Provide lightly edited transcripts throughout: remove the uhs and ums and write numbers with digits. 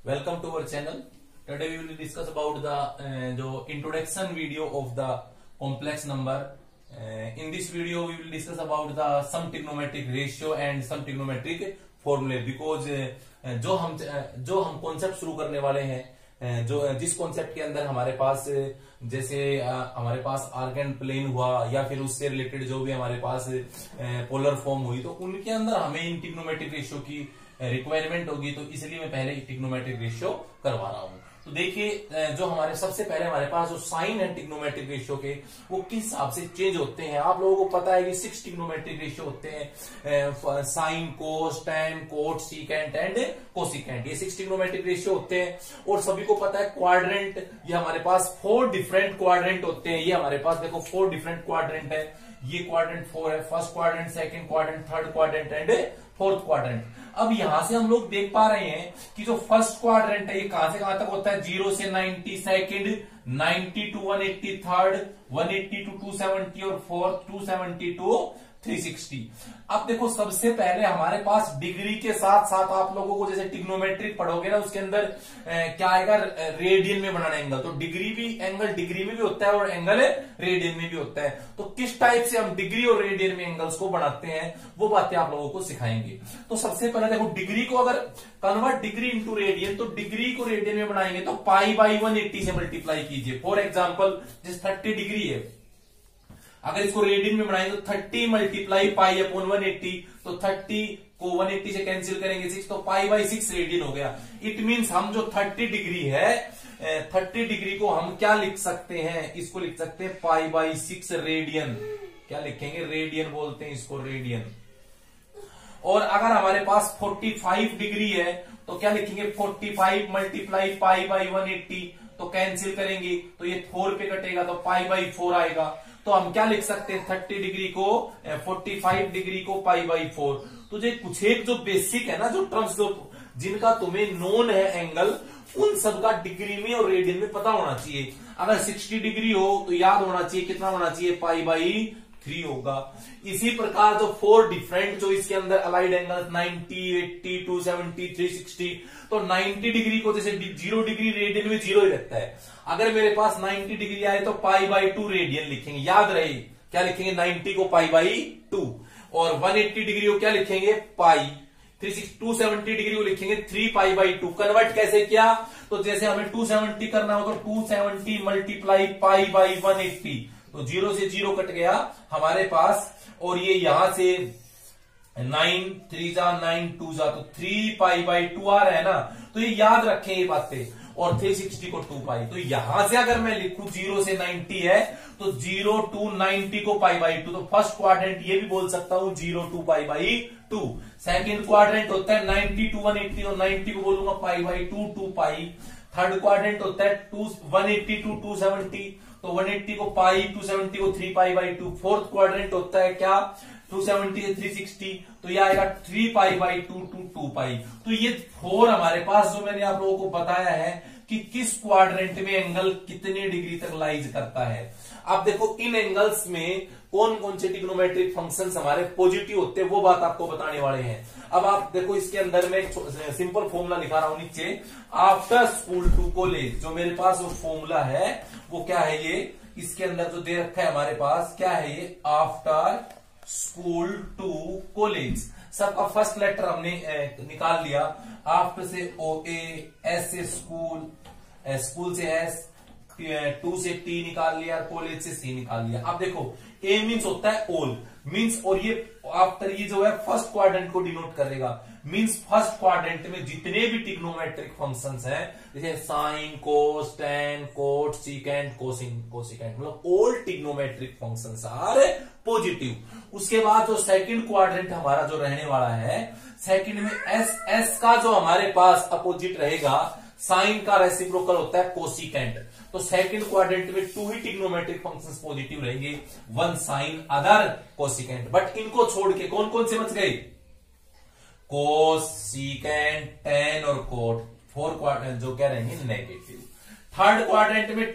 Welcome to our channel. Today we will discuss about the जो introduction video of the complex number. In this video we will discuss about the some trigonometric ratio and some trigonometric formula because जो हम concept शुरू करने वाले हैं जिस concept के अंदर हमारे पास जैसे हमारे पास आर्क एंड प्लेन हुआ या फिर उससे रिलेटेड जो भी हमारे पास पोलर फॉर्म हुई तो उनके अंदर हमें इन ट्रिग्नोमेट्रिक रेशियो की रिक्वायरमेंट होगी, तो इसलिए मैं पहले ट्रिग्नोमेट्रिक रेशियो करवा रहा हूं। तो देखिए जो हमारे सबसे पहले हमारे पास जो साइन है ट्रिग्नोमेट्रिक रेशियो के वो किस हिसाब से चेंज होते हैं। आप लोगों को पता है कि 6 ट्रिग्नोमेट्रिक रेशियो होते हैं, sine, cos, tan, cot, secant and cosecant. ये 6 ट्रिग्नोमेट्रिक रेशियो होते हैं और सभी को पता है क्वाड्रेंट, ये हमारे पास 4 डिफरेंट क्वाड्रेंट होते हैं। ये हमारे पास देखो 4 डिफरेंट क्वाड्रेंट है। ये क्वाड्रेंट 4 है, first quadrant, second quadrant, third quadrant and fourth quadrant. अब यहां से हम लोग देख पा रहे हैं कि जो फर्स्ट क्वाड्रेंट है ये कहां से कहां तक होता है, 0 से 90, सेकंड 90 टू 180, थर्ड 180 टू 270 और फोर्थ 270 टू 360। अब देखो सबसे पहले हमारे पास डिग्री के साथ साथ आप लोगों को जैसे ट्रिग्नोमेट्रिक पढ़ोगे ना उसके अंदर क्या आएगा, रेडियन में बनाना एंगल। तो डिग्री भी एंगल डिग्री में भी होता है और एंगल रेडियन में भी होता है। तो किस टाइप से हम डिग्री और रेडियन में एंगल्स को बनाते हैं वो बातें आप लोगों को सिखाएंगे। तो सबसे पहले देखो डिग्री को अगर कन्वर्ट डिग्री इंटू रेडियन, तो डिग्री को रेडियन में बनाएंगे तो पाई बाई 180 से मल्टीप्लाई कीजिए। फॉर एग्जाम्पल जिस 30 डिग्री है अगर इसको रेडियन में बनाएंगे तो 30 मल्टीप्लाई पाई अपॉन 180, तो 30 को 180 से कैंसिल करेंगे 6, तो पाई बाई 6 रेडियन हो गया। इट मींस हम जो 30 डिग्री है 30 डिग्री को हम क्या लिख सकते हैं, इसको लिख सकते हैं पाई बाई 6 रेडियन। क्या लिखेंगे, रेडियन बोलते हैं इसको, रेडियन। और अगर हमारे पास 45 डिग्री है तो क्या लिखेंगे, 45 मल्टीप्लाई पाई बाई 180, तो कैंसिल करेंगे तो ये 4 पे कटेगा तो पाई बाई 4 आएगा। तो हम क्या लिख सकते हैं, 30 डिग्री को 45 डिग्री को पाई बाई 4। तो जो कुछ एक जो बेसिक है ना, जो टर्म्स जो जिनका तुम्हें नोन है एंगल, उन सबका डिग्री में और रेडियन में पता होना चाहिए। अगर 60 डिग्री हो तो याद होना चाहिए कितना होना चाहिए, पाई बाई 3 होगा। इसी प्रकार जो 4 डिफरेंट जो इसके अंदर अलाइड एंगल 90, 80, 270, 360, तो 90 डिग्री को जैसे 0 डिग्री रेडियन में 0 ही रहता है। अगर मेरे पास 90 डिग्री आए तो पाई बाई 2 रेडियन लिखेंगे, याद रहे क्या लिखेंगे, 90 को पाई बाई 2। और 180 डिग्री को क्या लिखेंगे, पाई। 270 डिग्री को लिखेंगे 3 पाई बाई 2। कन्वर्ट कैसे किया, तो जैसे हमें 270 करना हो तो 270 मल्टीप्लाई पाई बाई 180, तो 0 से 0 कट गया हमारे पास। और ये यहां से 9 3 जा 9 2 जा, तो 3 पाई बाई 2 आ रहा है ना, तो ये याद रखें ये बातें। और 360 को 2 पाई, तो यहां से अगर मैं लिखूं 0 से 90 है तो 0 टू 90 को पाई बाई 2, तो फर्स्ट क्वाड्रेंट ये भी बोल सकता हूं 0 to pi by 2। Second quadrant होता है 90 टू 180, तो 90 को बोलूंगा pi by 2 pi. Third quadrant होता है 180 टू 270, तो 180 को पाई, 270 को 3 पाई बाई 2। फोर्थ क्वाड्रेंट होता है क्या, 270 से 360, तो ये आएगा 3 पाई बाई 2 टू 2 पाई। तो ये 4 हमारे पास जो मैंने आप लोगों को बताया है कि किस क्वाड्रेंट में एंगल कितने डिग्री तक लाइज करता है। अब देखो इन एंगल्स में कौन कौन से ट्रिग्नोमेट्रिक फंक्शंस हमारे पॉजिटिव होते हैं वो बात आपको बताने वाले हैं। अब आप देखो इसके अंदर मैं एक सिंपल फॉर्मूला लिखा रहा हूं नीचे, आफ्टर स्कूल टू कॉलेज। जो मेरे पास वो फॉर्मूला है वो क्या है, ये इसके अंदर जो दे रखा है हमारे पास क्या है, ये आफ्टर स्कूल टू कॉलेज। सबका फर्स्ट लेटर हमने निकाल लिया, आफ्टर से ओ ए, एस से स्कूल, स्कूल से एस, 2 से टी निकाल लिया, कॉलेज से सी निकाल लिया। अब देखो ए मीन्स होता है ऑल मीन्स, और ये आफ्टर ये जो है फर्स्ट क्वाड्रेंट को डिनोट करेगा। मीन्स फर्स्ट क्वाड्रेंट में जितने भी ट्रिग्नोमेट्रिक फंक्शंस हैं जैसे sine, cos, tan, cot, secant, cosecant, मतलब all trigonometric functions are positive. उसके बाद जो सेकंड क्वाड्रेंट हमारा जो रहने वाला है, सेकंड में एस का जो हमारे पास अपोजिट रहेगा, साइन का रेसिप्रोकल होता है कोसिकेंट। तो सेकंड क्वाड्रेंट में 2 ही ट्रिग्नोमेट्रिक फंक्शंस पॉजिटिव रहेंगे, 1 साइन अदर कोसिकेंट। बट इनको छोड़ के कौन कौन से बच गए, कोस, सीकेंट, टैन और कोट। 4 क्वाड्रेंट जो क्या रहेंगे नेगेटिव। थर्ड क्वाड्रेंट में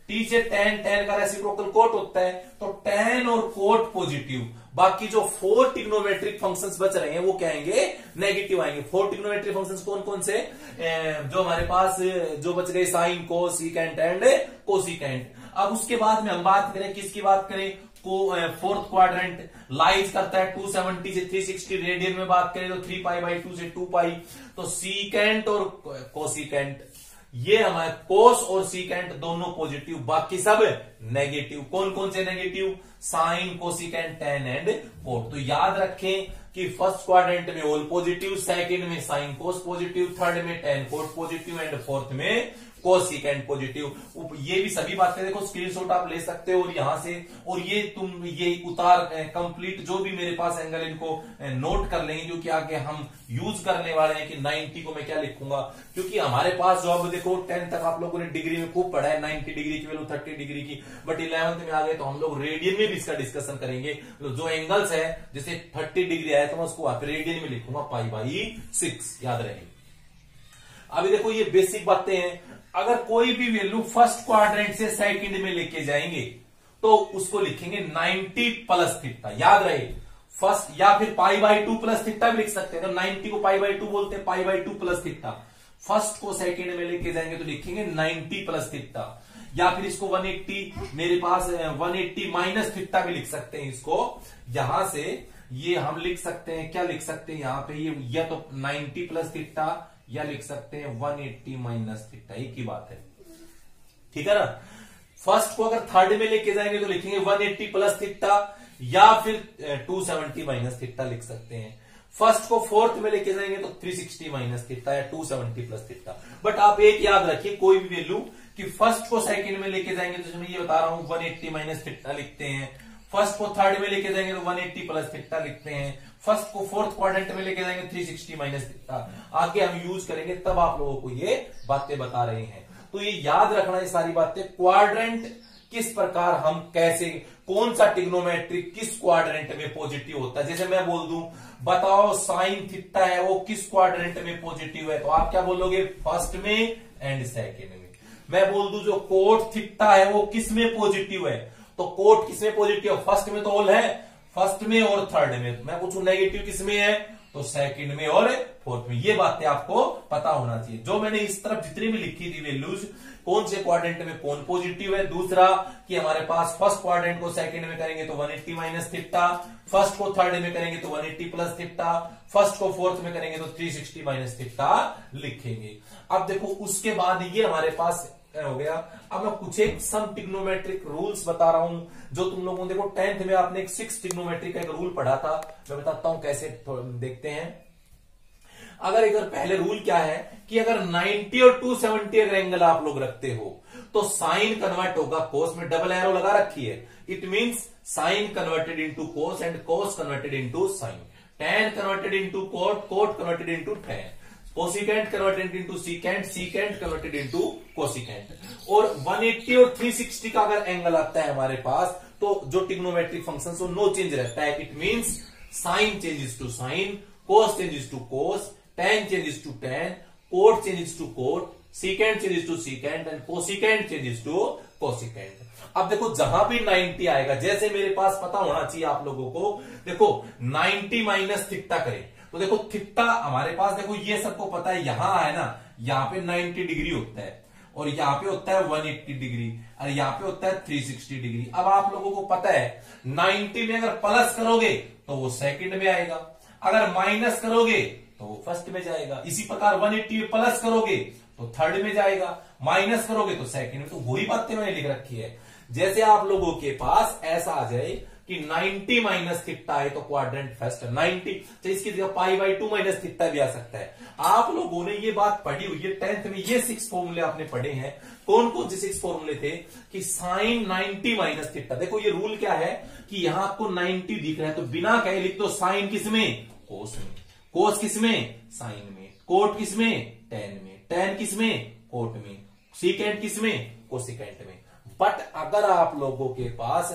टी से टैन, टैन का रेसिप्रोकल कोट होता है, तो टैन और कोट पॉजिटिव, बाकी जो 4 ट्रिग्नोमेट्रिक फंक्शंस बच रहे हैं वो क्या आएंगे, नेगेटिव आएंगे। 4 ट्रिग्नोमेट्रिक फंक्शंस कौन कौन से, जो हमारे पास जो बच गए sine, cos, secant and cosecant. अब उसके बाद में हम बात करें, किसकी बात करें, फोर्थ क्वाड्रेंट लाइज करता है 270 से 360, रेडियन में बात करें तो 3π/2 से 2π। तो सीकेंट और कोसिकेंट, ये हमारे कोस और सीकेंट दोनों पॉजिटिव, बाकी सब नेगेटिव। कौन कौन से negative, sine, cosecant, tan and cot. तो याद रखें कि फर्स्ट क्वाड्रेंट में ऑल पॉजिटिव, सेकंड में साइन कोस पॉजिटिव, थर्ड में tan cot positive and fourth में कोसिकेंट पॉजिटिव। ये भी सभी बातें देखो स्क्रीनशॉट आप ले सकते हो और यहां से, और ये तुम ये उतार कंप्लीट जो भी मेरे पास एंगल इनको नोट कर लेंगे, क्योंकि आगे हम यूज करने वाले हैं कि 90 को मैं क्या लिखूंगा, क्योंकि हमारे पास जो अब देखो 10 तक आप लोगों ने डिग्री में खूब पढ़ा है 90 डिग्री की वैल्यू 30 डिग्री की, बट 11th में आ गए तो हम लोग रेडियन में भी इसका डिस्कशन करेंगे। तो जो एंगल्स है जैसे 30 डिग्री आया तो मैं उसको रेडियन में लिखूंगा π/6, याद रहे। अभी देखो ये बेसिक बातें हैं, अगर कोई भी वैल्यू फर्स्ट क्वाड्रेंट से सेकंड में लेके जाएंगे तो उसको लिखेंगे 90 प्लस थीटा, याद रहे फर्स्ट, या फिर π/2 प्लस थीटा भी लिख सकते हैं। तो 90 को π/2 बोलते हैं, π/2 प्लस थीटा। फर्स्ट को सेकंड में लेके जाएंगे तो लिखेंगे 90 प्लस थीटा, या फिर इसको 180, मेरे पास 180 माइनस थीटा भी लिख सकते हैं। इसको यहां से ये हम लिख सकते हैं, क्या लिख सकते हैं यहाँ पे, ये या तो 90 प्लस थीटा या लिख सकते हैं 180 माइनस थीटा, एक ही बात है, ठीक है ना। फर्स्ट को अगर थर्ड में लेके जाएंगे तो लिखेंगे 180 प्लस थीटा, या फिर 270 माइनस थीटा लिख सकते हैं। फर्स्ट को फोर्थ में लेके जाएंगे तो 360 माइनस थीटा या 270 प्लस थीटा। बट आप एक याद रखिए, कोई भी वैल्यू कि फर्स्ट को सेकंड में लेके जाएंगे तो मैं ये बता रहा हूं 180 माइनस थीटा लिखते हैं, फर्स्ट को थर्ड में लेके जाएंगे तो 180 प्लस थीटा लिखते हैं, फर्स्ट को फोर्थ क्वाड्रेंट में लेके जाएंगे 360 माइनस थीटा। आगे हम यूज करेंगे तब आप लोगों को ये बातें बता रहे हैं। तो ये याद रखना ये सारी बातें, क्वाड्रेंट किस प्रकार हम कैसे, कौन सा ट्रिग्नोमेट्रिक किस क्वाड्रेंट में पॉजिटिव होता है। जैसे मैं बोल दूं बताओ साइन थीटा है वो किस क्वाड्रेंट में पॉजिटिव है, तो आप क्या बोलोगे, फर्स्ट में एंड सेकंड में। मैं बोल दूं जो कोट थीटा है वो किस में पॉजिटिव है, तो कोट किसमें पॉजिटिव, फर्स्ट में तो ऑल है, फर्स्ट में और थर्ड में। मैं पूछूं नेगेटिव किसमें है, तो सेकंड में और फोर्थ में। ये बातें आपको पता होना चाहिए। जो मैंने इस तरफ जितनी भी लिखी थी वैल्यूज, कौन से क्वाड्रेंट में कौन पॉजिटिव है, दूसरा कि हमारे पास फर्स्ट क्वाड्रेंट को सेकंड में करेंगे तो 180 माइनस थीटा, फर्स्ट को थर्ड में करेंगे तो 180 प्लस थीटा, फर्स्ट को फोर्थ में करेंगे तो 360 माइनस थीटा लिखेंगे। अब देखो उसके बाद ये हमारे पास हो गया। अब मैं कुछ एक सम ट्रिग्नोमेट्रिक रूल्स बता रहा हूं, जो तुम लोगों देखो 10th में आपने एक 6 ट्रिग्नोमेट्रिक का एक रूल पढ़ा था, मैं बताता हूं कैसे देखते हैं। अगर इधर पहले रूल क्या है कि अगर 90 और 270 अगर एंगल आप लोग रखते हो तो साइन कन्वर्ट होगा कोस में, डबल एरो लगा रखी है, it means sine converted into cos and cos converted into sine, tan converted into cot, cot converted into tan, cosecant converted into secant, secant converted into cosecant. और 180 और 360 का अगर angle आता है हमारे पास तो जो ट्रिग्नोमेट्रिक फंक्शन वो नो चेंज रहता है, it means sine changes to sine, cos changes to cos, tan changes to tan, cot changes to cot, secant changes to secant and cosecant changes to cosecant. अब देखो जहां भी 90 आएगा, जैसे मेरे पास पता होना चाहिए आप लोगों को, देखो 90 माइनस थीटा करें तो देखो थीटा हमारे पास, देखो ये सबको पता है, यहां है ना, यहाँ पे 90 डिग्री होता है और यहाँ पे होता है 180 डिग्री और यहाँ पे होता है 360 डिग्री। अब आप लोगों को पता है 90 में अगर प्लस करोगे तो वो सेकंड में आएगा, अगर माइनस करोगे तो वो फर्स्ट में जाएगा। इसी प्रकार 180 में प्लस करोगे तो थर्ड में जाएगा, माइनस करोगे तो सेकंड में। तो वही बातें मैंने लिख रखी है। जैसे आप लोगों के पास ऐसा आ जाए कि 90 माइनस थीटा है तो क्वाड्रेंट फर्स्ट, 90 तो इसकी जगह π/2 माइनस थीटा भी आ सकता है। आप लोगों ने ये बात पढ़ी हुई है 10th में, ये 6 फॉर्मूले आपने पढ़े हैं। कौन कौन से 6 फॉर्मूले थे कि साइन 90 माइनस थीटा। देखो ये रूल क्या है कि यहां आपको 90 दिख रहा है तो बिना कहे लिख दो साइन किसमें, कोस में, कोस किसमें, साइन में, कोट किसमें, टेन में, टेन किसमें, कोट में, सीकेंट किसमें, कोसिकेंट में। बट अगर आप लोगों के पास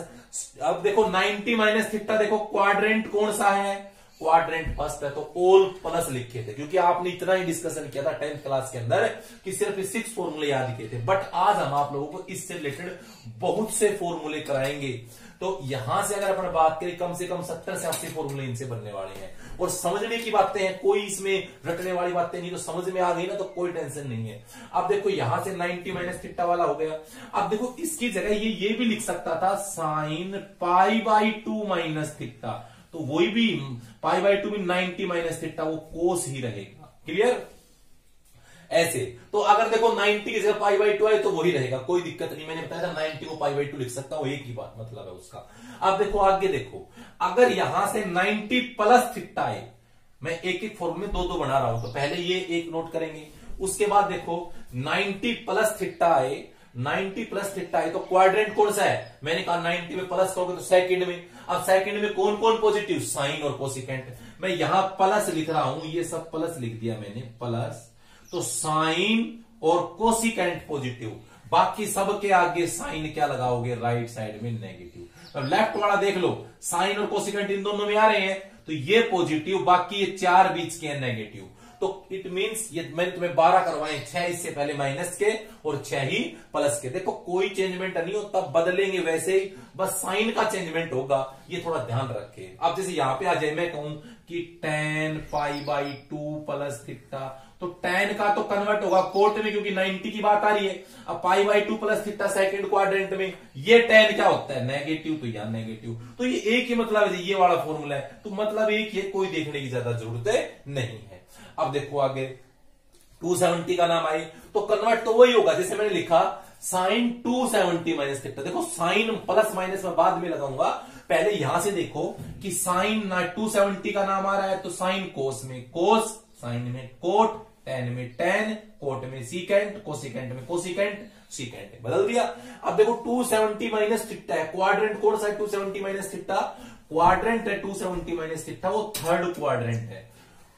अब देखो 90 माइनस थीटा, देखो क्वाड्रेंट कौन सा है, क्वाड्रेंट फर्स्ट है तो ऑल प्लस लिखे थे, क्योंकि आपने इतना ही डिस्कशन किया था 10th क्लास के अंदर कि सिर्फ 6 फॉर्मूले याद किए थे। बट आज हम आप लोगों को इससे रिलेटेड बहुत से फॉर्मूले कराएंगे। तो यहां से अगर अपन बात करें कम से कम 70 से 80 फॉर्मूले इनसे बनने वाले हैं, और समझने की बातें हैं, कोई इसमें रटने वाली बातें नहीं। तो समझ में आ गई ना तो कोई टेंशन नहीं है। अब देखो यहां से 90 माइनस थीटा वाला हो गया। अब देखो इसकी जगह ये भी लिख सकता था साइन π/2 माइनस थीटा, तो वही भी π/2 भी 90 माइनस थीटा, वो कोस ही रहेगा। क्लियर? ऐसे तो अगर देखो 90 की जगह π/2 आए तो वही रहेगा, कोई दिक्कत नहीं। मैंने बताया था 90 को π/2 लिख सकता हूं, एक ही बात मतलब है उसका। अब देखो आगे देखो, अगर यहां से 90 प्लस थीटा आए, मैं एक एक फॉर्म में दो बना रहा हूं, तो पहले ये एक नोट करेंगे। उसके बाद देखो 90 प्लस थीटा आए, 90 प्लस थीटा आए तो क्वाड्रेंट कौन सा है? मैंने कहा 90 में प्लस करोगे तो सेकंड में। अब सेकंड में कौन कौन पॉजिटिव? साइन और कोसिकेंट। मैं यहां प्लस लिख रहा हूं, ये सब प्लस लिख दिया मैंने, प्लस, तो साइन और कोसिकेंट पॉजिटिव, बाकी सब के आगे साइन क्या लगाओगे? राइट साइड में नेगेटिव। अब लेफ्ट वाला देख लो, साइन और कोसिकेंट इन दोनों में आ रहे हैं तो ये पॉजिटिव, बाकी ये 4 बीच के हैं नेगेटिव। तो इट मींस ये मैंने तुम्हें 12 करवाए, 6 इससे पहले माइनस के और 6 ही प्लस के। देखो कोई चेंजमेंट नहीं होता, बदलेंगे वैसे ही, बस साइन का चेंजमेंट होगा, ये थोड़ा ध्यान रखे। अब जैसे यहां पे आ जाए, मैं कहूं कि tan π/2 प्लस थीटा, तो tan का तो कन्वर्ट होगा कोट में, क्योंकि 90 की बात आ रही है। अब π/2 प्लस थीटा सेकंड क्वाड्रेंट में, ये tan क्या होता है? नेगेटिव, तो यहां नेगेटिव। तो ये एक ही मतलब है, ये वाला फॉर्मूला है, तो मतलब एक ही है, कोई देखने की ज्यादा जरूरत नहीं है। अब देखो आगे 270 का नाम आई तो कन्वर्ट तो वही होगा जैसे मैंने लिखा साइन 270 माइनस थीटा। देखो साइन प्लस माइनस में बाद में लगाऊंगा, पहले यहां से देखो कि साइन 270 का नाम आ रहा है तो साइन कोस में कोस, साइन में कोट, टेन में टेन, कोट में सीकेंट, कोसिकेंट में कोसिकेंट, सीकेंट बदल दिया। अब देखो 270 माइनस थीटा है, क्वाड्रेंट कौन सा है? 270 माइनस थीटा क्वाड्रेंट है, 270 माइनस थीटा वो थर्ड क्वाड्रेंट है।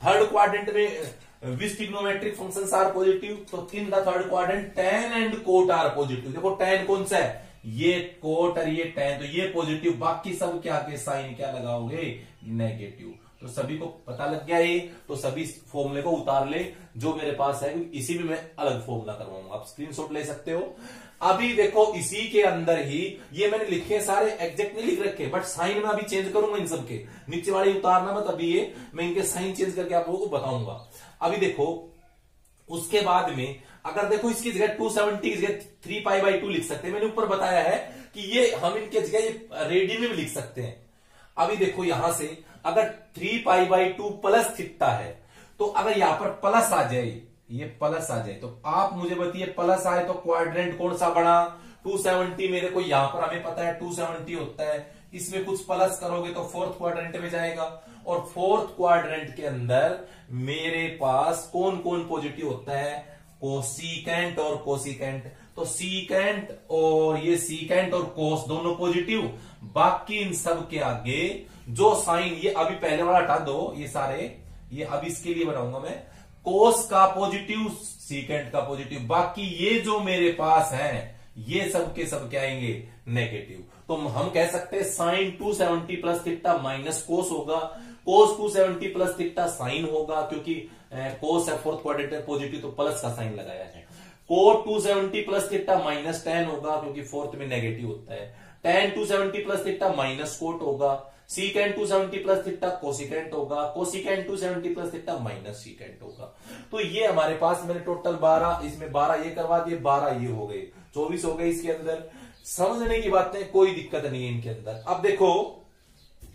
थर्ड क्वाड्रेंट में which trigonometric functions are positive, तो in the third quadrant tan and cot are positive. देखो tan कौन सा है? ये कोट और ये tan, तो ये पॉजिटिव, बाकी सब क्या के साइन क्या लगाओगे? नेगेटिव। तो सभी को पता लग गया ये, तो सभी फॉर्मूले को उतार ले जो मेरे पास है, इसी में मैं अलग फॉर्मूला करवाऊंगा, आप स्क्रीनशॉट ले सकते हो। अभी देखो इसी के अंदर ही ये मैंने लिखे सारे, एग्जैक्ट नहीं लिख रखे, बट साइन में अभी चेंज करूंगा इन सबके, नीचे वाले उतारना मत, अभी ये मैं इनके साइन चेंज करके आप लोगों को बताऊंगा। अभी देखो उसके बाद में अगर देखो इसकी जगह 270 की जगह 3π/2 लिख सकते हैं, मैंने ऊपर बताया है कि ये हम इनके जगह ये रेडियन में भी लिख सकते हैं। अभी देखो यहां से अगर 3π/2 प्लस थीटा है, तो अगर यहां पर प्लस आ जाए, ये प्लस आ जाए, तो आप मुझे बताइए प्लस आए तो क्वाड्रेंट कौन सा बना? 270। मेरे को यहां पर हमें पता है 270 होता है, इसमें कुछ प्लस करोगे तो फोर्थ क्वाड्रेंट में जाएगा, और फोर्थ क्वाड्रेंट के अंदर मेरे पास कौन कौन पॉजिटिव होता है? कोसिकेंट और कोसिकेंट। तो सीकेंट और ये सीकेंट और कोस दोनों पॉजिटिव, बाकी इन सब के आगे जो साइन, ये अभी पहले वाला हटा दो, ये सारे, ये अब इसके लिए बनाऊंगा मैं, कोस का पॉजिटिव, सीकेंट का पॉजिटिव, बाकी ये जो मेरे पास है ये सब के सब क्या आएंगे? नेगेटिव। तो हम कह सकते हैं sine 270 plus theta minus cos होगा, कोस 270 प्लस थीटा साइन होगा, क्योंकि कोस है फोर्थ क्वाड्रेंट पॉजिटिव तो प्लस का साइन लगाया है। Cot 270 plus theta minus tan होगा, क्योंकि फोर्थ में नेगेटिव होता है। tan 270 plus theta minus coat होगा, सीकेंट 270 प्लस थीटा कोसिकेंट होगा, cosecant 270 plus theta minus secant होगा। तो ये हमारे पास मैंने टोटल 12, इसमें 12 ये करवा दिए, 12 ये हो गए, 24 हो गए इसके अंदर। समझने की बात है, कोई दिक्कत नहीं है इनके अंदर। अब देखो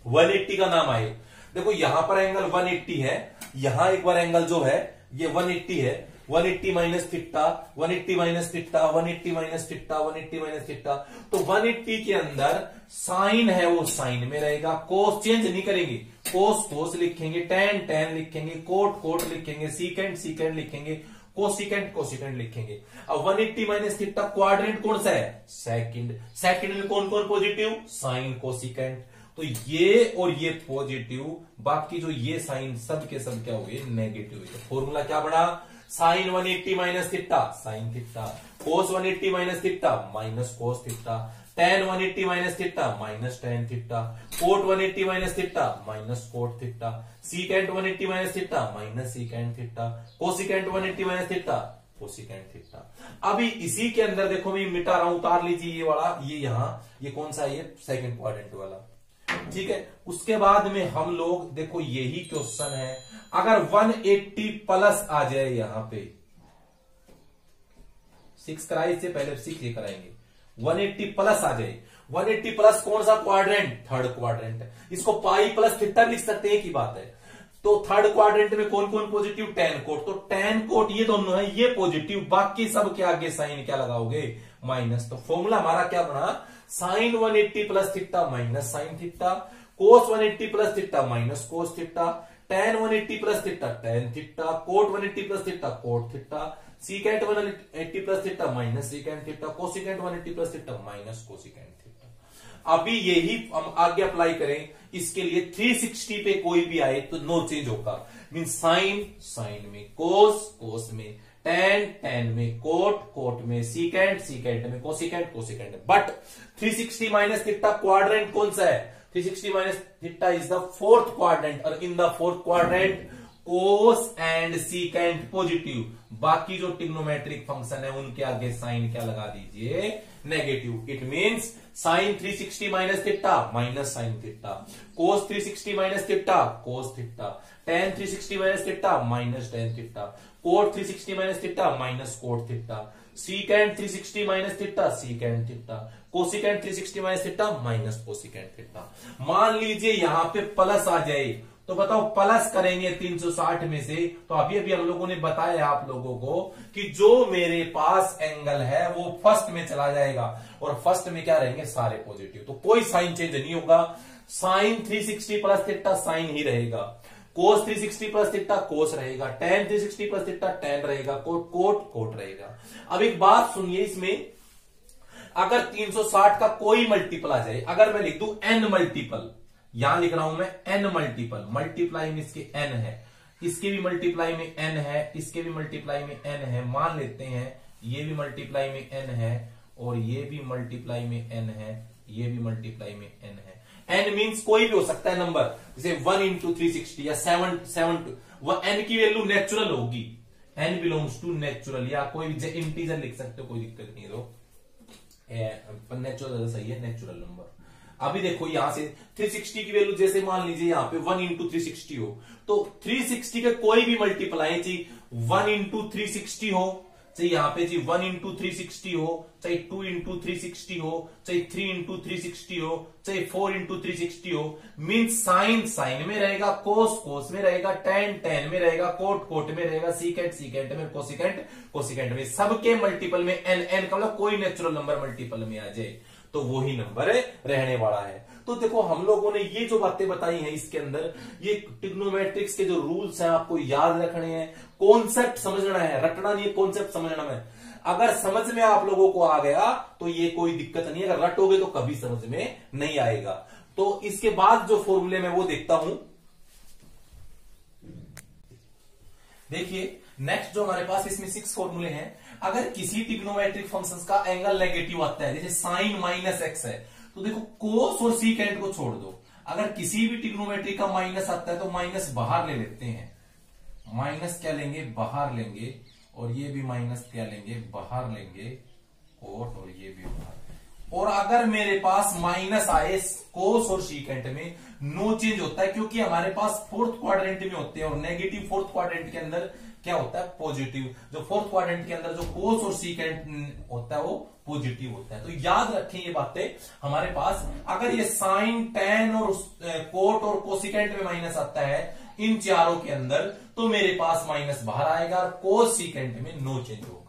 180 का नाम आए, देखो यहां पर एंगल 180 है, यहां एक बार एंगल जो है ये 180 है, 180 minus theta, 180 minus theta, 180 minus theta, 180 minus theta. तो 180 के अंदर साइन है वो साइन में रहेगा, कोस चेंज नहीं करेंगे, कोस कोस लिखेंगे, टेन टेन लिखेंगे, कोट कोट लिखेंगे, सीकेंट सीकेंट लिखेंगे, कोसिकेंट कोसिकेंट लिखेंगे। अब 180 माइनस थीटा क्वाड्रेंट कौन सा है? सेकंड। सेकंड में कौन कौन पॉजिटिव? Sign cosecant. तो ये और ये पॉजिटिव, बाकी जो ये साइन सब के सब क्या हुए? नेगेटिव। तो फॉर्मूला क्या बना? Sine 180 minus theta sine theta, cos 180 minus theta minus cos theta, tan 180 minus theta minus tan theta, cot 180 minus theta minus cot theta, secant 180 minus theta minus secant theta, cosecant 180 minus theta cosecant theta. अभी इसी के अंदर देखो मैं मिटा रहा हूं, उतार लीजिए ये वाला, ये यहां ये कौन सा, ये सेकंड क्वाड्रेंट वाला, ठीक है। उसके बाद में हम लोग देखो यही क्वेश्चन है, अगर 180 प्लस आ जाए, यहां पे 6 कराए, इससे पहले 6 ये कराएंगे, 180 प्लस आ जाए, 180 प्लस कौन सा क्वाड्रेंट, थर्ड क्वाड्रेंट, इसको पाई प्लस थीटा लिख सकते हैं, एक ही बात है। तो थर्ड क्वाड्रेंट में कौन कौन पॉजिटिव, tan कोट, तो tan कोट ये दोनों है, ये पॉजिटिव, बाकी सब के आगे साइन क्या लगाओगे, माइनस। तो फॉर्मूला हमारा क्या बना, sine 180 plus theta minus sine theta, cos 180 plus theta minus cos theta, tan 180 plus theta tan theta, cot 180 plus theta cot theta, secant 180 plus theta minus secant theta, cosecant 180 plus theta minus cosecant theta. अभी यही हम आगे apply करें, इसके लिए 360 पे कोई भी आए तो नो चेंज होगा, मीन साइन साइन में, कोस कोस में, tan में, कोट में, सीकेंट में, कोसिकेंट में। बट 360 माइनस थीटा क्वाड्रेंट कौन सा है, 360 minus theta is the fourth quadrant, और in the fourth quadrant cos and secant positive, बाकी जो ट्रिग्नोमेट्रिक फंक्शन है उनके आगे साइन क्या लगा दीजिए, negative. It means sine 360 minus theta minus sine theta, cos 360 minus theta cos theta, tan 360 minus theta minus tan theta, cot 360 minus theta minus cot theta, secant 360 minus theta secant theta, cosecant 360 minus theta minus cosecant theta. मान लीजिए यहां पे plus आ जाए, तो बताओ plus करेंगे 360 में से, तो अभी अभी हम लोगों ने बताया आप लोगों को कि जो मेरे पास एंगल है वो फर्स्ट में चला जाएगा, और फर्स्ट में क्या रहेंगे, सारे पॉजिटिव, तो कोई साइन चेंज नहीं होगा। साइन 360 प्लस थीटा साइन ही रहेगा, कोस 360 प्लस थीटा कोस रहेगा, tan 360 प्लस थीटा tan रहेगा, कोट रहेगा। अब एक बात सुनिए, इसमें अगर 360 का कोई मल्टीपल आ जाए, अगर मैं लिख दूं n मल्टीपल, यहां लिख रहा हूं मैं n मल्टीपल, मल्टीप्लाई में इसके n है, इसके भी मल्टीप्लाई में n है, इसके भी मल्टीप्लाई में n है, मान लेते हैं ये भी मल्टीप्लाई में n है, और ये भी मल्टीप्लाई में n है, ये भी मल्टीप्लाई में n है। n मींस कोई भी हो सकता है नंबर, जैसे 1 इंटू 360 या 7 वह n की वैल्यू नेचुरल होगी, n बिलोंग्स टू नेचुरल, या कोई भी इंटीजर लिख सकते हो, कोई दिक्कत नहीं है, तो नेचुरल सही है, नेचुरल नंबर। अभी देखो यहां से 360 की वैल्यू जैसे मान लीजिए यहां पे 1 इंटू 360 हो, तो 360 का कोई भी मल्टीप्लाई चाहिए 1 इंटू 360 हो, चाहे यहां पे जी 1 इंटू 360 हो, चाहे 2 इंटू 360 हो, चाहे 3 इंटू 360 हो, चाहे 4 इंटू 360 हो, मीन्स साइन साइन में रहेगा, कोस में रहेगा, tan में रहेगा, कोट में रहेगा, सीकेंट में, कोसिकेंट में, सबके मल्टीपल में n का मतलब कोई नेचुरल नंबर मल्टीपल में आ जाए तो वही नंबर रहने वाला है। तो देखो हम लोगों ने ये जो बातें बताई हैं इसके अंदर, ये ट्रिग्नोमेट्रिक्स के जो रूल्स हैं आपको याद रखने हैं, कॉन्सेप्ट समझना है, रटना नहीं है, कॉन्सेप्ट समझना है। अगर समझ में आप लोगों को आ गया तो ये कोई दिक्कत नहीं है, अगर रटोगे तो कभी समझ में नहीं आएगा। तो इसके बाद जो फॉर्मूले में वो देखता हूं, देखिए नेक्स्ट जो हमारे पास इसमें 6 फॉर्मूले हैं। अगर किसी ट्रिग्नोमेट्रिक फंक्शंस का एंगल नेगेटिव आता है, जैसे साइन माइनस एक्स है, तो देखो कोस और सीकेंट को छोड़ दो, अगर किसी भी ट्रिग्नोमेट्रिक का माइनस आता है तो माइनस बाहर ले लेते हैं, माइनस क्या लेंगे, बाहर लेंगे, और ये भी माइनस क्या लेंगे, बाहर लेंगे, और ये भी बाहर। और अगर मेरे पास माइनस आए कोस और सीकेंट में, नो चेंज होता है, क्योंकि हमारे पास फोर्थ क्वाड्रेंट में होते हैं, और नेगेटिव फोर्थ क्वाड्रेंट के अंदर क्या होता है, पॉजिटिव। जो फोर्थ क्वाड्रेंट के अंदर जो कोस और सीकेंट होता है वो पॉजिटिव होता है। तो याद रखें ये बातें हमारे पास। अगर ये साइन tan और कोट और कोसिकेंट में माइनस आता है इन चारों के अंदर, तो मेरे पास माइनस बाहर आएगा, और कोस सीकेंट में नो चेंज होगा।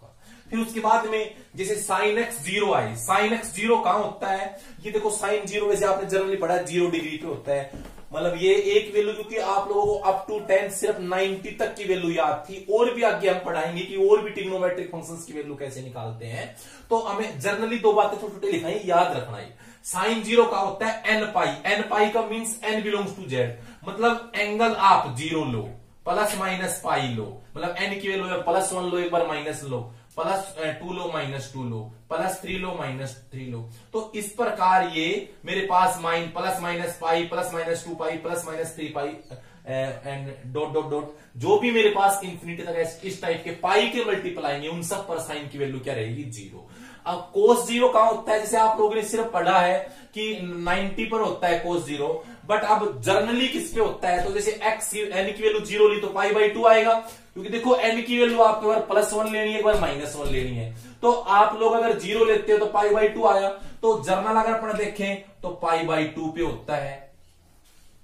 फिर उसके बाद में जैसे साइन x 0 आए, साइन x 0 कहां होता है, ये देखो साइन 0 वैसे आपने जनरली पढ़ा है 0 डिग्री पे होता है, मतलब ये एक वैल्यू, क्योंकि आप लोगों को अप टू 10 सिर्फ 90 तक की वैल्यू याद थी, और भी आगे हम पढ़ाएंगे कि और भी ट्रिग्नोमेट्रिक फंक्शंस की वैल्यू कैसे निकालते हैं। तो हमें जनरली 2 बातें छोटे छोटे लिखाई याद रखना है। साइन 0 का होता है n पाई का means n belongs to z, मतलब एंगल आप 0 लो, प्लस माइनस पाई लो, मतलब n की वैल्यू प्लस 1 लो, एक बार माइनस लो, प्लस 2 लो माइनस 2 लो, प्लस 3 लो माइनस 3 लो। तो इस प्रकार ये मेरे पास plus minus pi, plus minus 2 pi, plus minus 3 pi and dot dot dot, जो भी मेरे पास इंफिनिटी तक इस टाइप के पाई के मल्टीपल आएंगे, उन सब पर साइन की वैल्यू क्या रहेगी, 0। अब cos 0 कहां होता है, जैसे आप लोगों ने सिर्फ पढ़ा है कि 90 पर होता है cos 0, बट अब जर्नली किस पे होता है, तो जैसे x n की वैल्यू 0 ली तो पाई बाई 2 आएगा, क्योंकि देखो n की वैल्यू आपको एक बार +1 लेनी है, एक बार -1 लेनी है। तो आप लोग अगर 0 लेते हो तो पाई बाई 2 आया, तो जर्नल अगर अपन देखें तो पाई बाई 2 पे होता है,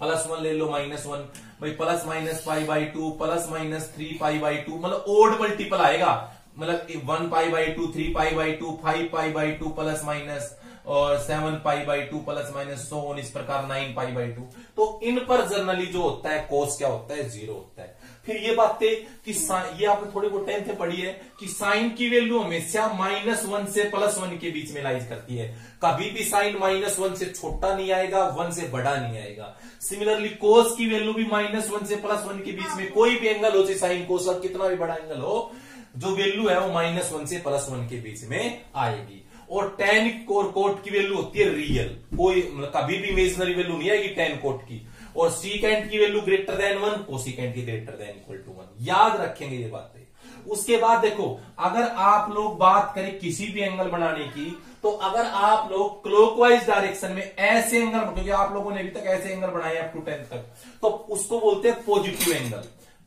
+1 ले लो -1 भाई, plus minus pi by 2, plus minus 3 pi by 2, मतलब ओड मल्टीपल आएगा, मतलब 1 पाई by 2, 3 pi by 2, 5 pi by 2 plus minus, और 7 पाई by 2 plus minus, so on, इस प्रकार 9 पाई बाई 2। तो इन पर जनरली जो होता है कोस क्या होता है, 0 होता है। फिर ये बातें कि ये आपने थोड़ी बहुत 10th में पढ़ी है कि साइन की वैल्यू हमेशा -1 से +1 के बीच में लाइज करती है, कभी भी साइन -1 से छोटा नहीं आएगा, 1 से बड़ा नहीं आएगा। सिमिलरली कोस की वैल्यू भी -1 से +1 के बीच में कोई भी एंगल हो, चाहे साइन कोस का कितना भी बड़ा एंगल हो, जो वैल्यू है वो -1 से +1 के बीच में आएगी। और tan कोट की वैल्यू होती है रियल, कोई कभी भी इमेजिनरी वैल्यू नहीं आएगी tan कोट की। और सीकेंट की वैल्यू ग्रेटर देन 1, कोसिकेंट की ग्रेटर देन इक्वल टू 1। याद रखेंगे ये बातें। उसके बाद देखो, अगर आप लोग बात करें किसी भी एंगल बनाने की, तो अगर आप लोग क्लॉकवाइज डायरेक्शन में ऐसे एंगल, क्योंकि आप लोगों ने अभी तक ऐसे एंगल बनाए अप टू 10 तक, तो उसको बोलते हैं पॉजिटिव एंगल।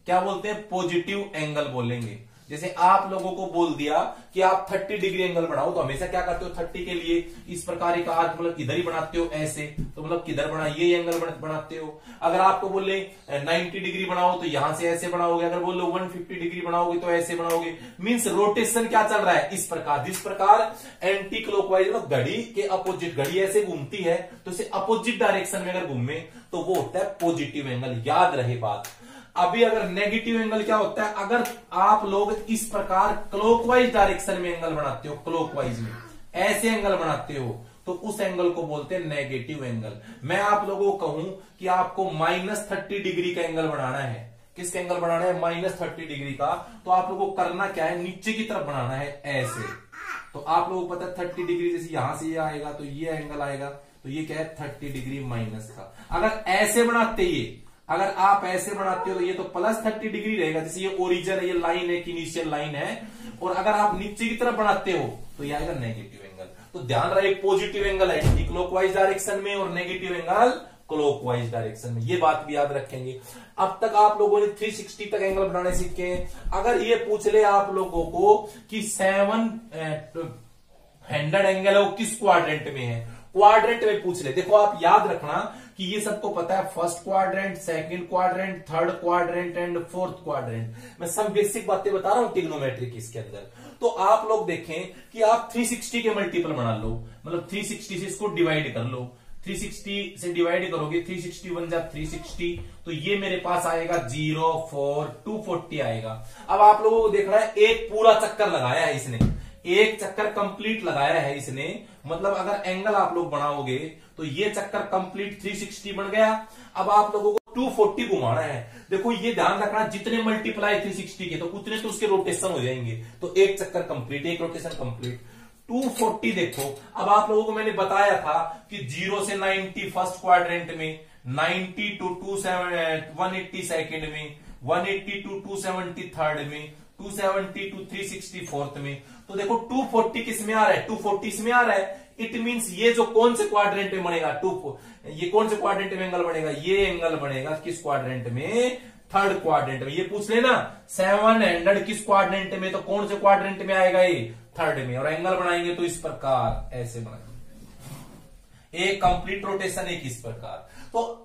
क्या बोलते हैं, पॉजिटिव एंगल बोलेंगे। जैसे आप लोगों को बोल दिया कि आप 30 डिग्री एंगल बनाओ, तो हमेशा क्या करते हो, 30 के लिए इस प्रकार का आर्क मतलब इधर ही बनाते हो ऐसे, तो मतलब किधर बना, ये एंगल बनाते हो। अगर आपको बोले 90 डिग्री बनाओ तो यहां से ऐसे बनाओगे, अगर बोलो 150 डिग्री बनाओगे तो ऐसे बनाओगे। मींस रोटेशन क्या चल रहा है, इस प्रकार, जिस प्रकार एंटी क्लॉकवाइज मतलब घड़ी के अपोजिट, घड़ी ऐसे घूमती है तो इसे अपोजिट डायरेक्शन में अगर घूमे तो वो होता है पॉजिटिव एंगल। याद रहे बात। अभी अगर नेगेटिव एंगल क्या होता है, अगर आप लोग इस प्रकार क्लॉकवाइज डायरेक्शन में एंगल बनाते हो, क्लॉकवाइज में ऐसे एंगल बनाते हो, तो उस एंगल को बोलते हैं नेगेटिव एंगल। मैं आप लोगों को कहूं कि आपको -30 डिग्री का एंगल बनाना है, किसका एंगल बनाना है, -30 डिग्री का, तो आप लोगों को करना क्या है, नीचे की तरफ बनाना है ऐसे। तो आप लोगों को पता है 30 डिग्री, जैसे यहां से ये आएगा तो ये एंगल आएगा, तो ये क्या है 30 डिग्री माइनस का। अगर ऐसे बनाते, ये अगर आप ऐसे बनाते हो तो ये तो +30 डिग्री रहेगा, जैसे ये ओरिजिन है, ये लाइन है, इनिशियल लाइन है। और अगर आप नीचे की तरफ बनाते हो तो ये आएगा नेगेटिव एंगल। तो ध्यान रहे, पॉजिटिव एंगल है एंटी क्लॉकवाइज डायरेक्शन में और नेगेटिव एंगल क्लॉकवाइज डायरेक्शन में, ये बात भी याद रखेंगे। अब तक आप लोगों ने 360 तक एंगल बनाने सीखे हैं। अगर ये पूछ ले आप लोगों को कि 7 हैंडेड एंगल है वो किस क्वाड्रेंट में है, क्वाड्रेंट में पूछ ले, देखो आप याद रखना कि ये सबको पता है, first quadrant, second quadrant, third quadrant and fourth quadrant. मैं सब बेसिक बातें बता रहा हूं ट्रिग्नोमेट्री की इसके अंदर। तो आप लोग देखें कि आप 360 के मल्टीपल बना लो, मतलब 360 से इसको डिवाइड कर लो, 360 से डिवाइड करोगे, 360 1 जा 360, तो ये मेरे पास आएगा 0 4 240 आएगा। अब आप लोगों को देखना है, एक पूरा चक्कर लगाया है इसने, एक चक्कर कंप्लीट लगाया है इसने, मतलब अगर एंगल आप लोग बनाओगे तो ये चक्कर कंप्लीट 360 बन गया। अब आप लोगों को 240 घुमाना है। देखो ये ध्यान रखना, जितने मल्टीप्लाई 360 के तो उतने तो उसके रोटेशन हो जाएंगे, तो एक चक्कर कंप्लीट, एक रोटेशन कंप्लीट। 240 देखो, अब आप लोगों को मैंने बताया था कि 0 से 90 फर्स्ट क्वाड्रेंट में, 90 to 180 सेकंड में, 180 to 270 थर्ड में, 270 to 360 फोर्थ में। तो देखो 240 किस में आ रहा है, 240 इसमें आ रहा है। इट मींस ये जो कौन से क्वाड्रेंट में बनेगा, ये कौन से क्वाड्रेंट में एंगल बनेगा, ये एंगल बनेगा किस क्वाड्रेंट में, थर्ड क्वाड्रेंट में। ये पूछ लेना 700 किस क्वाड्रेंट में, तो कौन से क्वाड्रेंट में आएगा, ये थर्ड में। और एंगल बनाएंगे तो इस प्रकार ऐसे बनाएंगे, एक कंप्लीट रोटेशन एक इस प्रकार। तो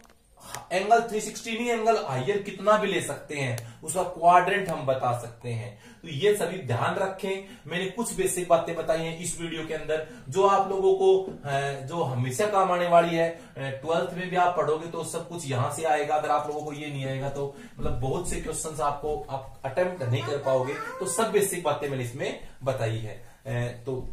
एंगल 360 नहीं, एंगल हायर कितना भी ले सकते हैं, उसका क्वाड्रेंट हम बता सकते हैं। तो ये सभी ध्यान रखें। मैंने कुछ बेसिक बातें बताई हैं इस वीडियो के अंदर, जो आप लोगों को जो हमेशा काम आने वाली है। 12th में भी आप पढ़ोगे तो सब कुछ यहां से आएगा। अगर आप लोगों को ये नहीं आएगा तो मतलब बहुत से क्वेश्चंस आपको आप अटेम्प्ट नहीं कर पाओगे। तो सब बेसिक बातें मैंने इसमें बताई है। तो